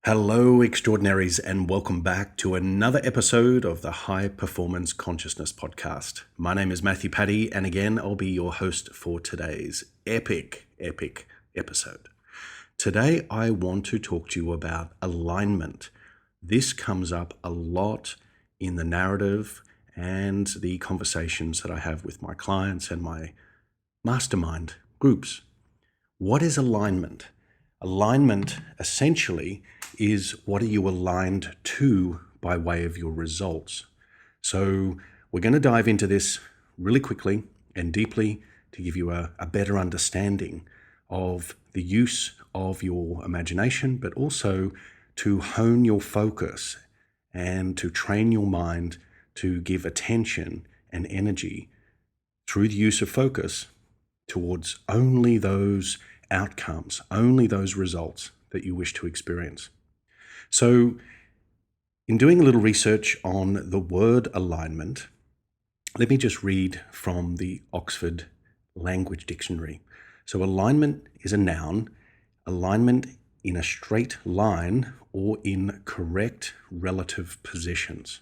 Hello, extraordinaries, and welcome back to another episode of the High Performance Consciousness Podcast. My name is Matthew Paddy, and again, I'll be your host for today's epic episode. Today, I want to talk to you about alignment. This comes up a lot in the narrative and the conversations that I have with my clients and my mastermind groups. What is alignment? Alignment essentially is what are you aligned to by way of your results. So we're going to dive into this really quickly and deeply to give you a better understanding of the use of your imagination, but also to hone your focus and to train your mind to give attention and energy through the use of focus towards only those outcomes, only those results that you wish to experience. So, in doing a little research on the word alignment, let me just read from the Oxford Language Dictionary. So, alignment is a noun, alignment in a straight line or in correct relative positions.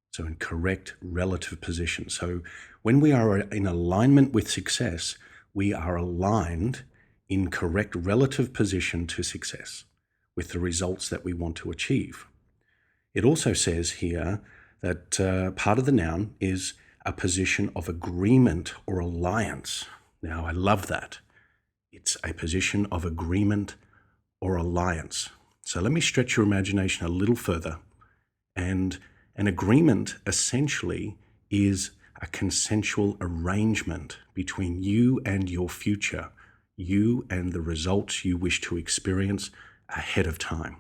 So, in correct relative positions. So, when we are in alignment with success, we are aligned in correct relative position to success with the results that we want to achieve. It also says here that part of the noun is a position of agreement or alliance. Now, I love that. It's a position of agreement or alliance. So let me stretch your imagination a little further. And an agreement essentially is a consensual arrangement between you and your future, you and the results you wish to experience ahead of time.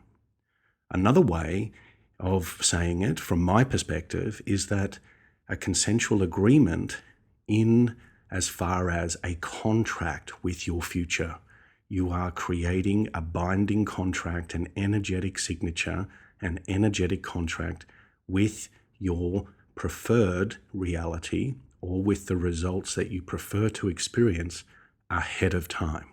Another way of saying it, from my perspective, is that a consensual agreement in as far as a contract with your future. You are creating a binding contract, an energetic signature, an energetic contract with your preferred reality or with the results that you prefer to experience ahead of time.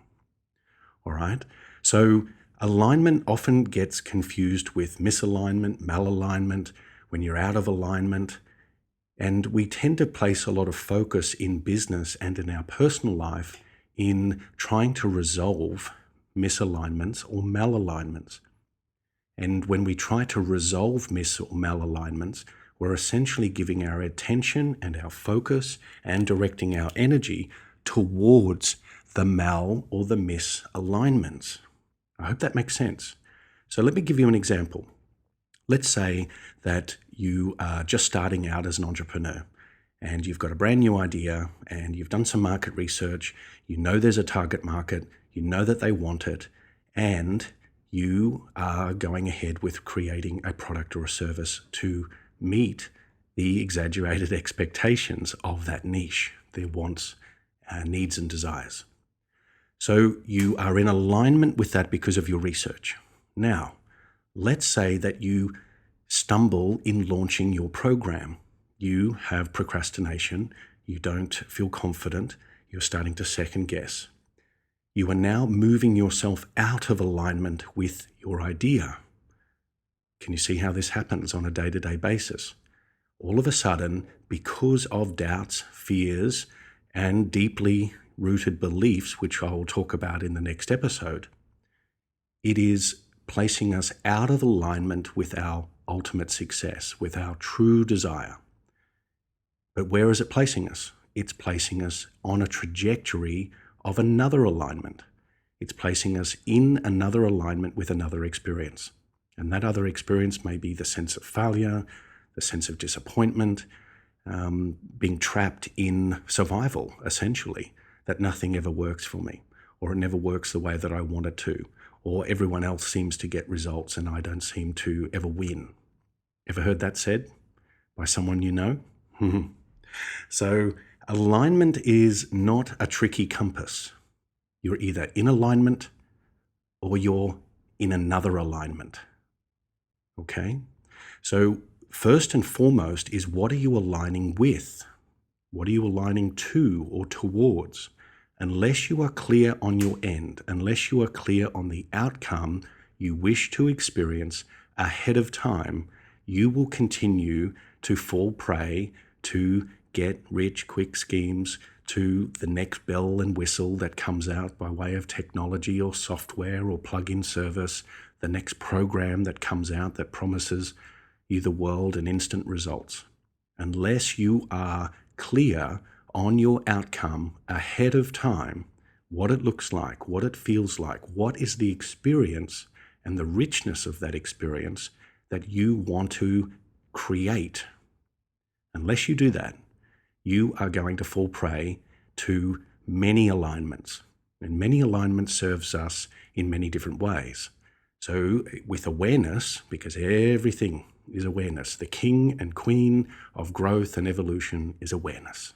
All right? So alignment often gets confused with misalignment, malalignment, when you're out of alignment. And we tend to place a lot of focus in business and in our personal life in trying to resolve misalignments or malalignments. And when we try to resolve mis or malalignments, we're essentially giving our attention and our focus and directing our energy towards the mal or the misalignments. I hope that makes sense. So let me give you an example. Let's say that you are just starting out as an entrepreneur and you've got a brand new idea and you've done some market research. You know there's a target market, you know that they want it, and you are going ahead with creating a product or a service to meet the exaggerated expectations of that niche, their wants, needs and desires. So you are in alignment with that because of your research. Now, let's say that you stumble in launching your program. You have procrastination, you don't feel confident, you're starting to second guess. You are now moving yourself out of alignment with your idea. Can you see how this happens on a day-to-day basis? All of a sudden, because of doubts, fears, and deeply rooted beliefs, which I will talk about in the next episode, it is placing us out of alignment with our ultimate success, with our true desire. But where is it placing us? It's placing us on a trajectory of another alignment. It's placing us in another alignment with another experience. And that other experience may be the sense of failure, the sense of disappointment, being trapped in survival, essentially, that nothing ever works for me, or it never works the way that I want it to, or everyone else seems to get results and I don't seem to ever win. Ever heard that said by someone you know? So alignment is not a tricky compass. You're either in alignment or you're in another alignment. Okay? So first and foremost is, what are you aligning with? What are you aligning to or towards? Unless you are clear on your end, unless you are clear on the outcome, you wish to experience ahead of time, you will continue to fall prey to get rich quick schemes, to the next bell and whistle that comes out by way of technology or software or plug-in service, the next program that comes out that promises you the world and instant results. Unless you are clear on your outcome ahead of time, what it looks like, what it feels like, what is the experience and the richness of that experience that you want to create. Unless you do that, you are going to fall prey to many alignments. And many alignments serves us in many different ways. So with awareness, because everything is awareness, the king and queen of growth and evolution is awareness.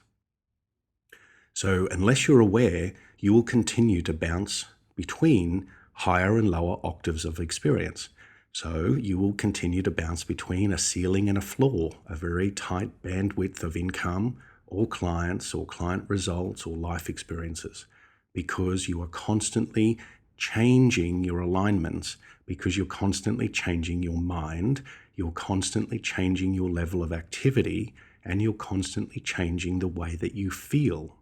So unless you're aware, you will continue to bounce between higher and lower octaves of experience. So you will continue to bounce between a ceiling and a floor, a very tight bandwidth of income or clients or client results or life experiences, because you are constantly changing your alignments, because you're constantly changing your mind, you're constantly changing your level of activity, and you're constantly changing the way that you feel.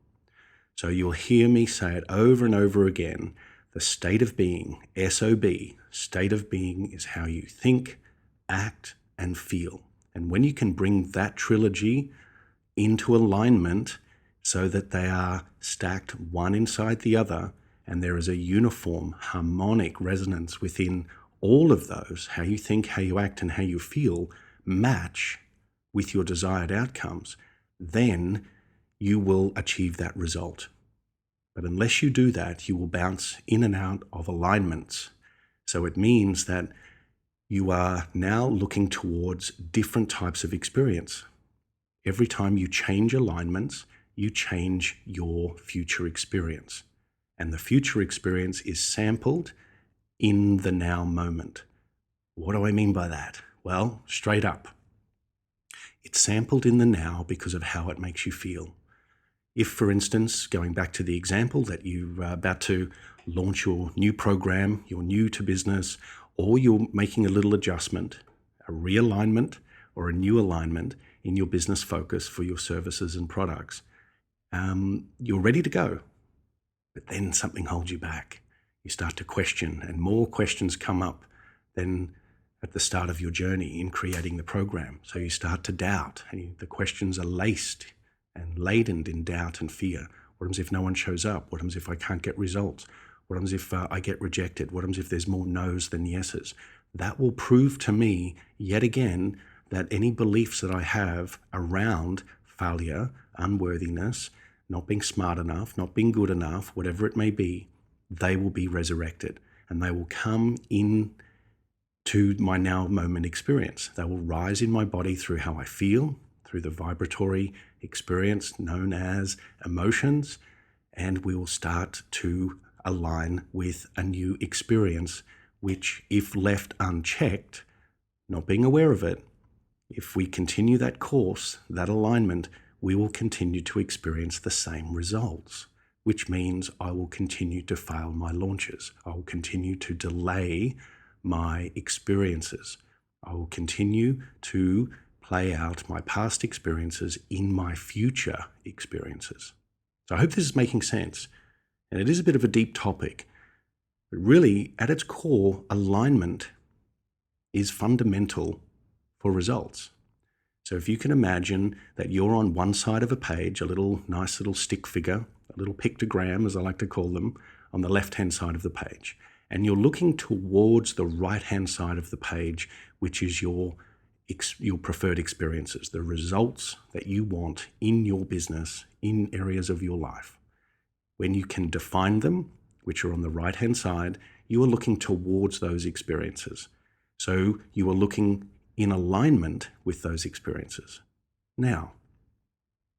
So you'll hear me say it over and over again. The state of being, SOB, state of being is how you think, act, and feel. And when you can bring that trilogy into alignment so that they are stacked one inside the other, and there is a uniform harmonic resonance within all of those, how you think, how you act, and how you feel, match with your desired outcomes, then you will achieve that result. But unless you do that, you will bounce in and out of alignments. So it means that you are now looking towards different types of experience. Every time you change alignments, you change your future experience. And the future experience is sampled in the now moment. What do I mean by that? Well, straight up. It's sampled in the now because of how it makes you feel. If, for instance, going back to the example that you're about to launch your new program, you're new to business, or you're making a little adjustment, a realignment or a new alignment in your business focus for your services and products, you're ready to go. But then something holds you back. You start to question, and more questions come up than at the start of your journey in creating the program. So you start to doubt, and the questions are laced and laden in doubt and fear. What happens if no one shows up? What happens if I can't get results? What happens if I get rejected? What happens if there's more no's than yeses? That will prove to me yet again that any beliefs that I have around failure, unworthiness, not being smart enough, not being good enough, whatever it may be, they will be resurrected, and they will come in to my now moment experience. They will rise in my body through how I feel, through the vibratory experience known as emotions, and we will start to align with a new experience, which, if left unchecked, not being aware of it, if we continue that course, that alignment, we will continue to experience the same results, which means I will continue to fail my launches. I will continue to delay my experiences. I will continue to play out my past experiences in my future experiences. So I hope this is making sense. And it is a bit of a deep topic, but really at its core, alignment is fundamental for results. So if you can imagine that you're on one side of a page, a nice little stick figure, a little pictogram, as I like to call them, on the left-hand side of the page, and you're looking towards the right-hand side of the page, which is your preferred experiences, the results that you want in your business, in areas of your life. When you can define them, which are on the right-hand side, you are looking towards those experiences. So you are looking in alignment with those experiences. Now,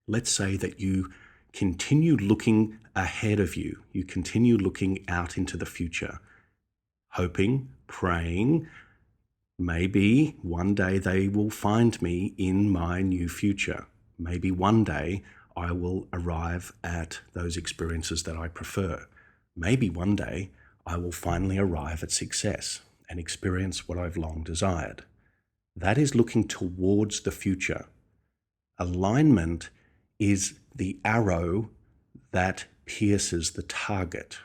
let's say that you continue looking ahead of you. You continue looking out into the future, hoping, praying, maybe one day they will find me in my new future. Maybe one day I will arrive at those experiences that I prefer. Maybe one day I will finally arrive at success. and experience what I've long desired. That is looking towards the future. Alignment is the arrow that pierces the target.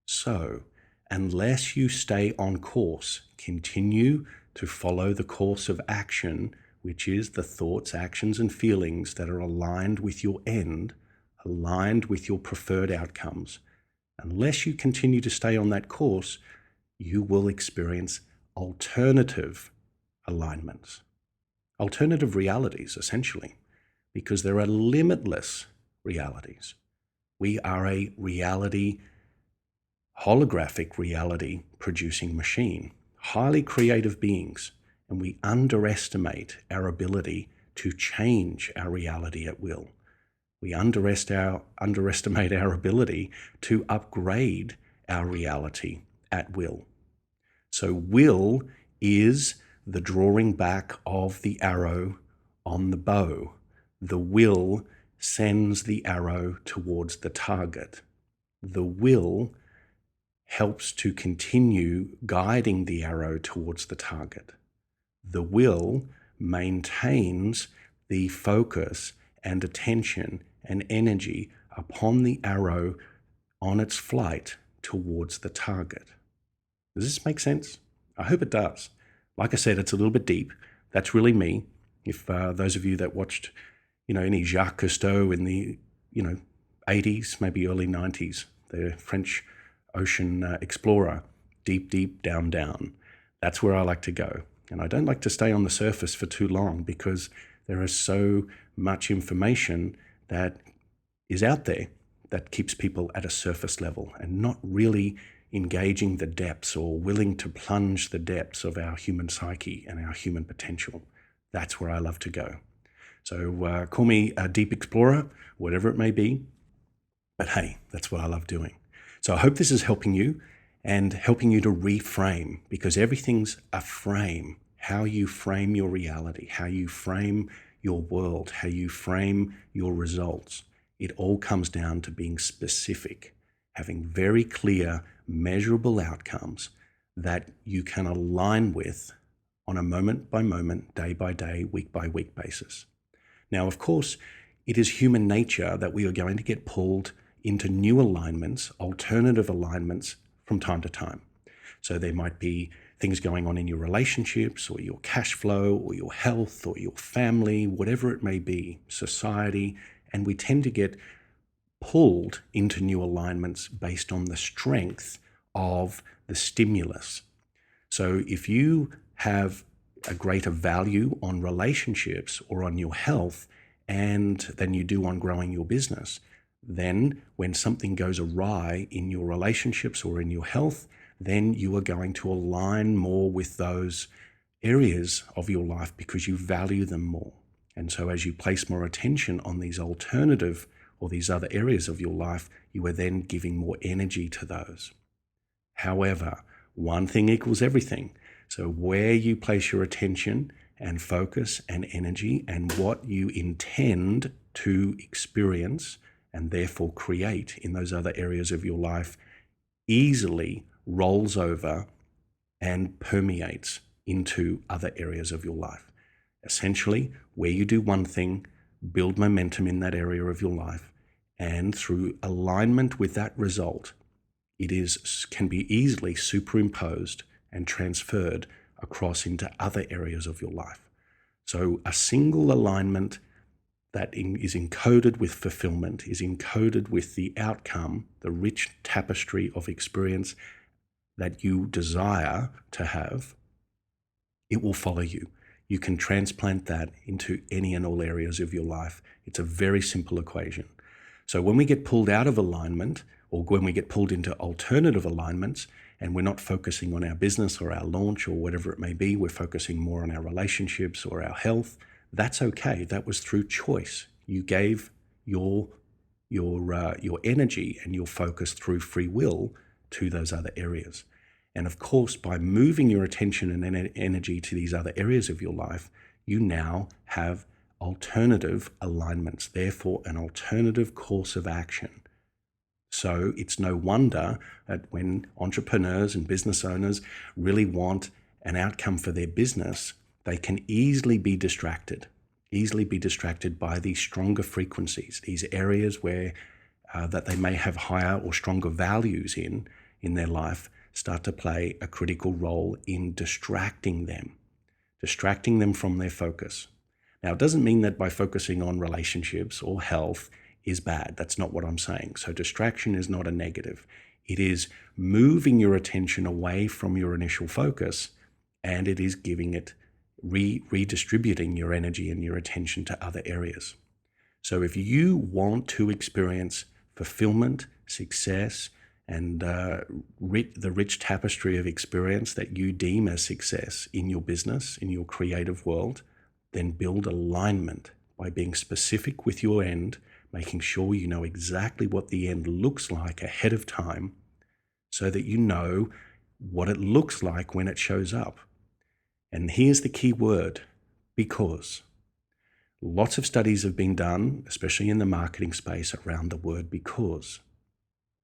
So, unless you stay on course, continue to follow the course of action, which is the thoughts, actions, and feelings that are aligned with your end, aligned with your preferred outcomes. Unless you continue to stay on that course, you will experience alternative alignments, alternative realities, essentially, because there are limitless realities. We are a reality, holographic reality producing machine, highly creative beings, and we underestimate our ability to change our reality at will. We underestimate our ability to upgrade our reality at will. So will is the drawing back of the arrow on the bow. The will sends the arrow towards the target. The will helps to continue guiding the arrow towards the target. The will maintains the focus and attention and energy upon the arrow on its flight towards the target. Does this make sense? I hope it does. Like I said, it's a little bit deep. That's really me. If those of you that watched, any Jacques Cousteau in the, 80s, maybe early 90s, the French ocean explorer, deep, deep, down, down. That's where I like to go. And I don't like to stay on the surface for too long because there is so much information that is out there that keeps people at a surface level and not really engaging the depths or willing to plunge the depths of our human psyche and our human potential. That's where I love to go. So call me a deep explorer, whatever it may be. But hey, that's what I love doing. So I hope this is helping you and helping you to reframe, because everything's a frame. How you frame your reality, how you frame your world, how you frame your results. It all comes down to being specific, having very clear, measurable outcomes that you can align with on a moment by moment, day by day, week by week basis. Now, of course, it is human nature that we are going to get pulled into new alignments, alternative alignments from time to time. So there might be things going on in your relationships or your cash flow or your health or your family, whatever it may be, society, and we tend to get pulled into new alignments based on the strength of the stimulus. So if you have a greater value on relationships or on your health than you do on growing your business, then when something goes awry in your relationships or in your health, then you are going to align more with those areas of your life because you value them more. And so as you place more attention on these alternative or these other areas of your life, you are then giving more energy to those. However, one thing equals everything. So where you place your attention and focus and energy and what you intend to experience and therefore create in those other areas of your life easily rolls over and permeates into other areas of your life. Essentially, where you do one thing, build momentum in that area of your life, and through alignment with that result, can be easily superimposed and transferred across into other areas of your life. So a single alignment that is encoded with fulfillment, is encoded with the outcome, the rich tapestry of experience that you desire to have, it will follow you. You can transplant that into any and all areas of your life. It's a very simple equation. So when we get pulled out of alignment, or when we get pulled into alternative alignments, and we're not focusing on our business or our launch or whatever it may be, we're focusing more on our relationships or our health, that's okay. That was through choice. You gave your energy and your focus through free will to those other areas. And of course, by moving your attention and energy to these other areas of your life, you now have alternative alignments, therefore an alternative course of action. So it's no wonder that when entrepreneurs and business owners really want an outcome for their business, they can easily be distracted by these stronger frequencies, these areas where that they may have higher or stronger values in their life start to play a critical role in distracting them from their focus. Now, it doesn't mean that by focusing on relationships or health is bad. That's not what I'm saying. So distraction is not a negative. It is moving your attention away from your initial focus, and it is giving it, redistributing your energy and your attention to other areas. So if you want to experience fulfillment, success, and the rich tapestry of experience that you deem as success in your business, in your creative world, then build alignment by being specific with your end, making sure you know exactly what the end looks like ahead of time so that you know what it looks like when it shows up. And here's the key word, because. Lots of studies have been done, especially in the marketing space, around the word because.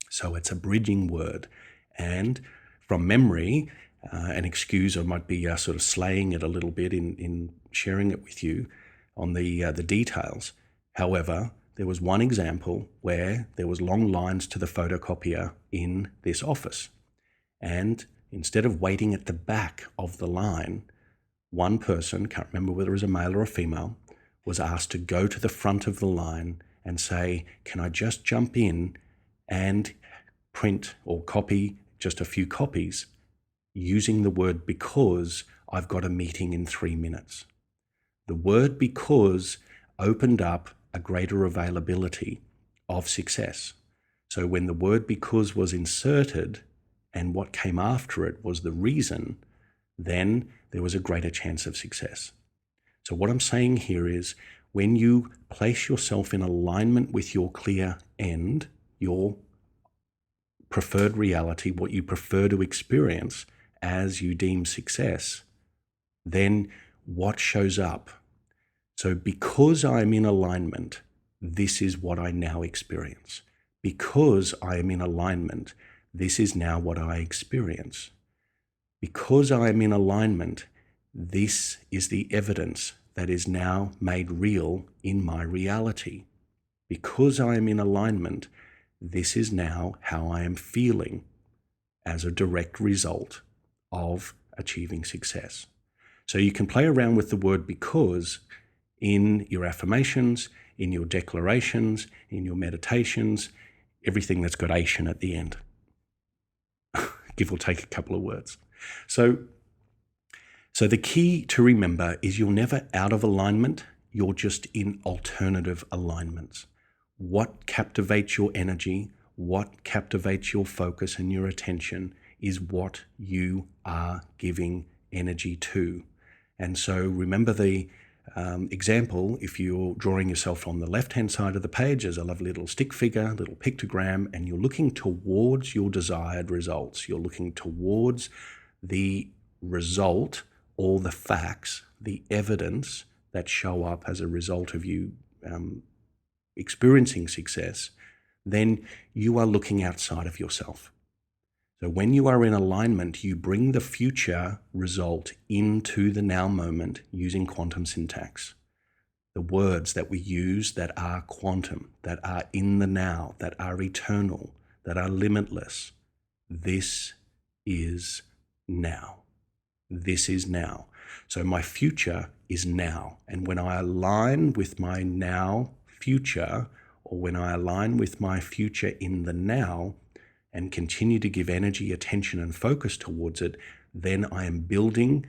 So it's a bridging word. And from memory, and excuse, I might be sort of slaying it a little bit in sharing it with you on the details. However, there was one example where there was long lines to the photocopier in this office. And instead of waiting at the back of the line, one person, can't remember whether it was a male or a female, was asked to go to the front of the line and say, can I just jump in and print or copy just a few copies using the word because I've got a meeting in 3 minutes. The word because opened up a greater availability of success. So when the word because was inserted and what came after it was the reason, then there was a greater chance of success. So what I'm saying here is when you place yourself in alignment with your clear end, your preferred reality, what you prefer to experience as you deem success, then what shows up? So because I'm in alignment, this is what I now experience. Because I am in alignment, this is now what I experience. Because I am in alignment, this is the evidence that is now made real in my reality. Because I am in alignment, this is now how I am feeling as a direct result of achieving success. So you can play around with the word because in your affirmations, in your declarations, in your meditations, everything that's got ation at the end. Give or take a couple of words. So the key to remember is you're never out of alignment, you're just in alternative alignments. What captivates your energy, what captivates your focus and your attention is what you are giving energy to. And so remember the example, if you're drawing yourself on the left-hand side of the page as a lovely little stick figure, little pictogram, and you're looking towards your desired results. You're looking towards the result, all the facts, the evidence that show up as a result of you experiencing success, then you are looking outside of yourself. So when you are in alignment, you bring the future result into the now moment using quantum syntax. The words that we use that are quantum, that are in the now, that are eternal, that are limitless. This is now. This is now. So my future is now. And when I align with my now future, or when I align with my future in the now, and continue to give energy, attention, and focus towards it, then I am building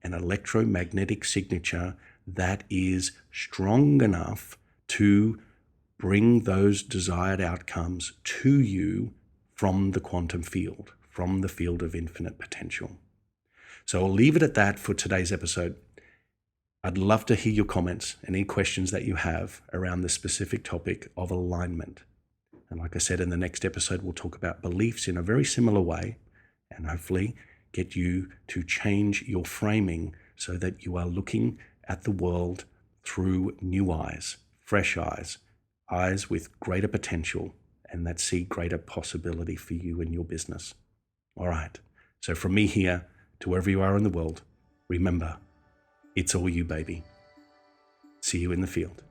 an electromagnetic signature that is strong enough to bring those desired outcomes to you from the quantum field, from the field of infinite potential. So I'll leave it at that for today's episode. I'd love to hear your comments and any questions that you have around the specific topic of alignment. And like I said, in the next episode, we'll talk about beliefs in a very similar way and hopefully get you to change your framing so that you are looking at the world through new eyes, fresh eyes, eyes with greater potential and that see greater possibility for you and your business. All right. So from me here to wherever you are in the world, remember, it's all you, baby. See you in the field.